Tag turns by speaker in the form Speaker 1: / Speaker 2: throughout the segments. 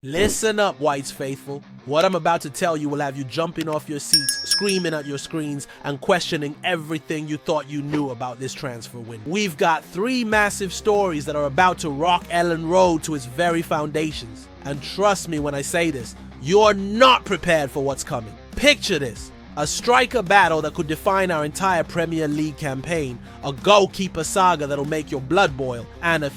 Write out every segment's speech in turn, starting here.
Speaker 1: Listen up, Whites faithful. What I'm about to tell you will have you jumping off your seats, screaming at your screens, and questioning everything you thought you knew about this transfer window. We've got three massive stories that are about to rock Elland Road to its very foundations. And trust me when I say this, you're not prepared for what's coming. Picture this. A striker battle that could define our entire Premier League campaign, a goalkeeper saga that'll make your blood boil, and a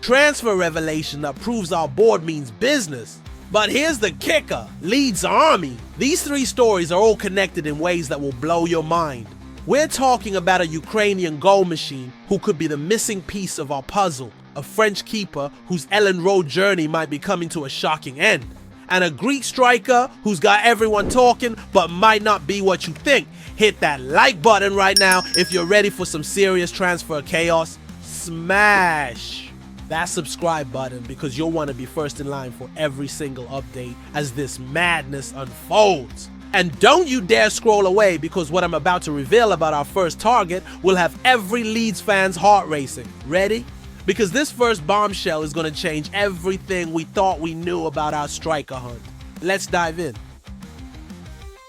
Speaker 1: transfer revelation that proves our board means business. But here's the kicker, Leeds Army. These three stories are all connected in ways that will blow your mind. We're talking about a Ukrainian goal machine who could be the missing piece of our puzzle, a French keeper whose Elland Road journey might be coming to a shocking end, and a Greek striker who's got everyone talking but might not be what you think. Hit that like button right now if you're ready for some serious transfer chaos. Smash that subscribe button because you'll want to be first in line for every single update as this madness unfolds. And don't you dare scroll away because what I'm about to reveal about our first target will have every Leeds fan's heart racing. Ready? Because this first bombshell is going to change everything we thought we knew about our striker hunt. Let's dive in.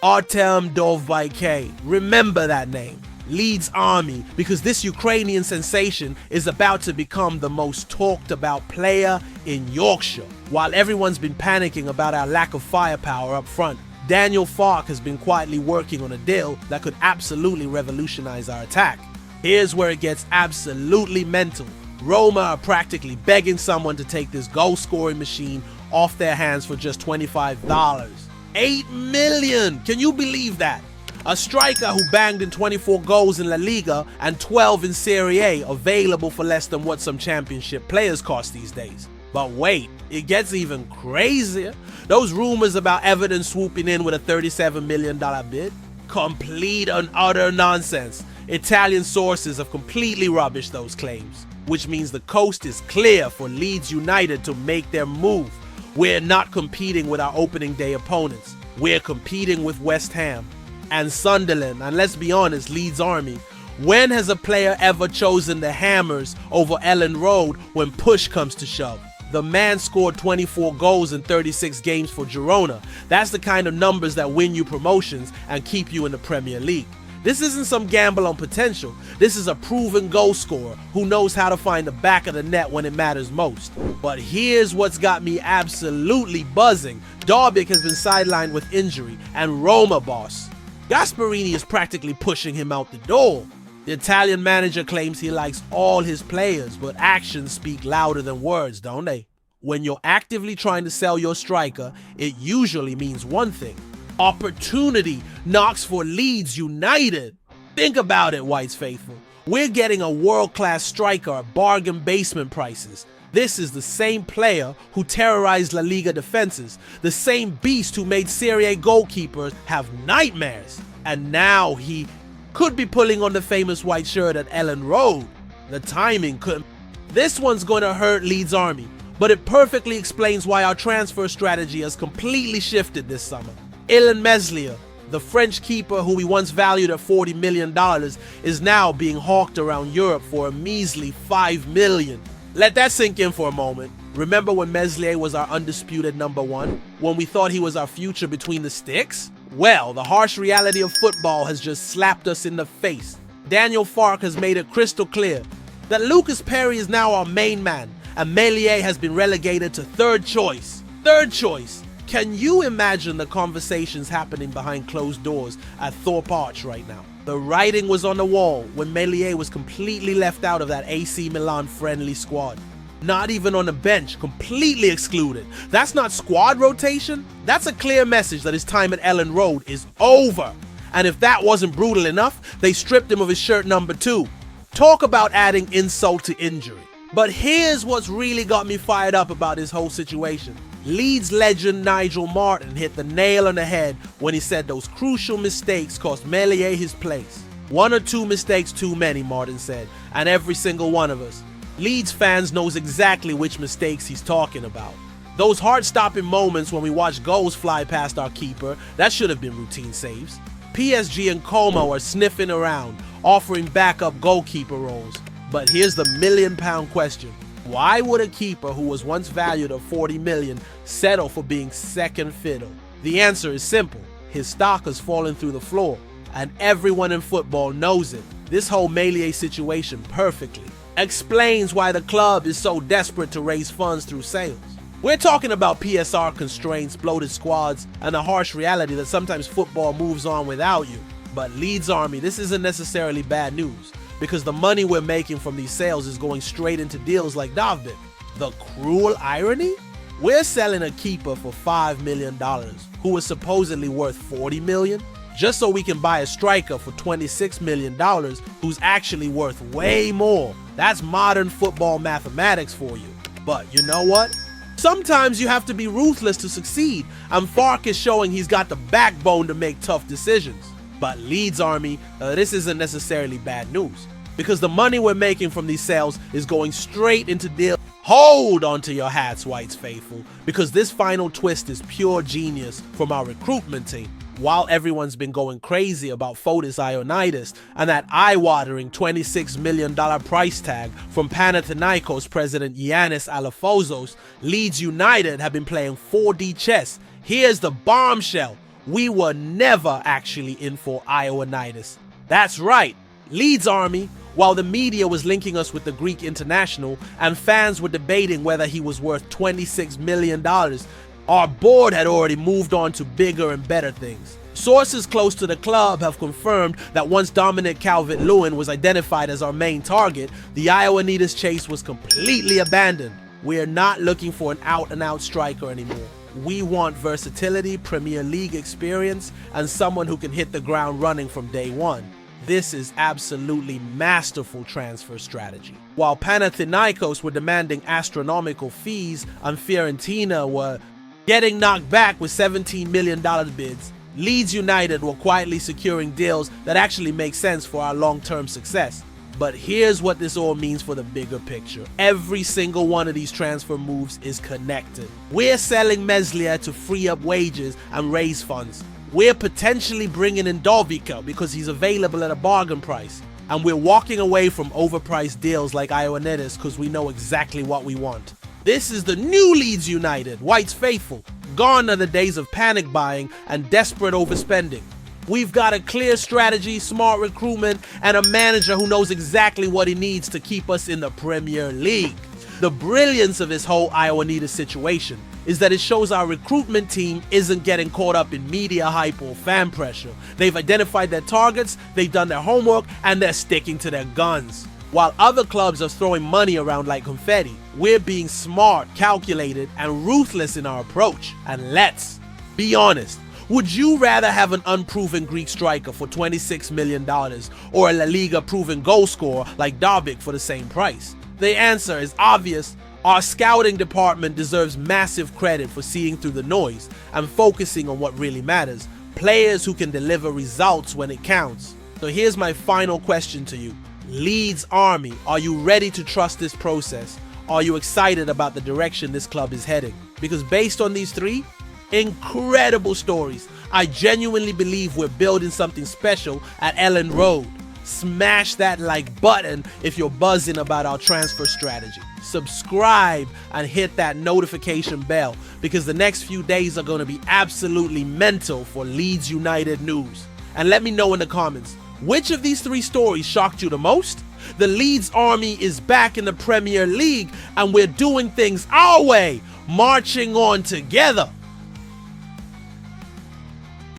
Speaker 1: Artem Dovbyk. Remember that name. Leeds Army, because this Ukrainian sensation is about to become the most talked about player in Yorkshire. While everyone's been panicking about our lack of firepower up front, Daniel Farke has been quietly working on a deal that could absolutely revolutionize our attack. Here's where it gets absolutely mental. Roma are practically begging someone to take this goal-scoring machine off their hands for just $25. $8 million! Can you believe that? A striker who banged in 24 goals in La Liga and 12 in Serie A, available for less than what some championship players cost these days. But wait, it gets even crazier. Those rumors about Everton swooping in with a $37 million bid? Complete and utter nonsense. Italian sources have completely rubbished those claims, which means the coast is clear for Leeds United to make their move. We're not competing with our opening day opponents. We're competing with West Ham and Sunderland, and let's be honest, Leeds Army. When has a player ever chosen the Hammers over Elland Road when push comes to shove? The man scored 24 goals in 36 games for Girona. That's the kind of numbers that win you promotions and keep you in the Premier League. This isn't some gamble on potential. This is a proven goal scorer who knows how to find the back of the net when it matters most. But here's what's got me absolutely buzzing. Dovbyk has been sidelined with injury, and Roma boss Gasperini is practically pushing him out the door. The Italian manager claims he likes all his players, but actions speak louder than words, don't they? When you're actively trying to sell your striker, it usually means one thing. Opportunity knocks for Leeds United. Think about it, Whites faithful. We're getting a world-class striker at bargain basement prices. This is the same player who terrorized La Liga defenses, the same beast who made Serie A goalkeepers have nightmares. And now he could be pulling on the famous white shirt at Elland Road. The timing couldn't. This one's going to hurt Leeds Army, but it perfectly explains why our transfer strategy has completely shifted this summer. Illan Meslier, the French keeper who we once valued at $40 million, is now being hawked around Europe for a measly $5 million. Let that sink in for a moment. Remember when Meslier was our undisputed #1? When we thought he was our future between the sticks? Well, the harsh reality of football has just slapped us in the face. Daniel Farke has made it crystal clear that Lucas Perry is now our main man, and Meslier has been relegated to third choice. Third choice! Can you imagine the conversations happening behind closed doors at Thorpe Arch right now? The writing was on the wall when Meslier was completely left out of that AC Milan friendly squad. Not even on the bench, completely excluded. That's not squad rotation. That's a clear message that his time at Elland Road is over. And if that wasn't brutal enough, they stripped him of his shirt #2. Talk about adding insult to injury. But here's what's really got me fired up about this whole situation. Leeds legend Nigel Martin hit the nail on the head when he said those crucial mistakes cost Meslier his place. One or two mistakes too many, Martin said, and every single one of us. Leeds fans knows exactly which mistakes he's talking about. Those heart-stopping moments when we watch goals fly past our keeper, that should have been routine saves. PSG and Como are sniffing around, offering backup goalkeeper roles. But here's the million-pound question. Why would a keeper who was once valued at 40 million settle for being second fiddle? The answer is simple. His stock has fallen through the floor, and everyone in football knows it. This whole Melee situation perfectly explains why the club is so desperate to raise funds through sales. We're talking about PSR constraints, bloated squads, and the harsh reality that sometimes football moves on without you. But Leeds Army, this isn't necessarily bad news, because the money we're making from these sales is going straight into deals like Davbik. The cruel irony? We're selling a keeper for $5 million, who was supposedly worth $40 million, just so we can buy a striker for $26 million, who's actually worth way more. That's modern football mathematics for you. But you know what? Sometimes you have to be ruthless to succeed, and Fark is showing he's got the backbone to make tough decisions. But Leeds Army, this isn't necessarily bad news, because the money we're making from these sales is going straight into deals. Hold on to your hats, Whites faithful, because this final twist is pure genius from our recruitment team. While everyone's been going crazy about Fotis Ioannidis and that eye-watering $26 million price tag from Panathinaikos president Giannis Alafouzos, Leeds United have been playing 4D chess. Here's the bombshell. We were never actually in for Ioannidis. That's right, Leeds Army. While the media was linking us with the Greek international and fans were debating whether he was worth $26 million, our board had already moved on to bigger and better things. Sources close to the club have confirmed that once Dominic Calvert-Lewin was identified as our main target, the Ioannidis chase was completely abandoned. We're not looking for an out-and-out striker anymore. We want versatility, Premier League experience, and someone who can hit the ground running from day one. This is absolutely masterful transfer strategy. While Panathinaikos were demanding astronomical fees and Fiorentina were getting knocked back with $17 million bids, Leeds United were quietly securing deals that actually make sense for our long-term success. But here's what this all means for the bigger picture. Every single one of these transfer moves is connected. We're selling Meslier to free up wages and raise funds. We're potentially bringing in Dovica because he's available at a bargain price. And we're walking away from overpriced deals like Ioannidis because we know exactly what we want. This is the new Leeds United, Whites faithful. Gone are the days of panic buying and desperate overspending. We've got a clear strategy, smart recruitment, and a manager who knows exactly what he needs to keep us in the Premier League. The brilliance of this whole Ioannidis situation is that it shows our recruitment team isn't getting caught up in media hype or fan pressure. They've identified their targets, they've done their homework, and they're sticking to their guns. While other clubs are throwing money around like confetti, we're being smart, calculated, and ruthless in our approach. And let's be honest, would you rather have an unproven Greek striker for $26 million or a La Liga proven goal scorer like Davbik for the same price? The answer is obvious. Our scouting department deserves massive credit for seeing through the noise and focusing on what really matters. Players who can deliver results when it counts. So here's my final question to you. Leeds Army, are you ready to trust this process? Are you excited about the direction this club is heading? Because based on these three incredible stories, I genuinely believe we're building something special at Elland Road. Smash that like button if you're buzzing about our transfer strategy. Subscribe and hit that notification bell because the next few days are going to be absolutely mental for Leeds United news. And let me know in the comments, which of these three stories shocked you the most? The Leeds Army is back in the Premier League and we're doing things our way, marching on together.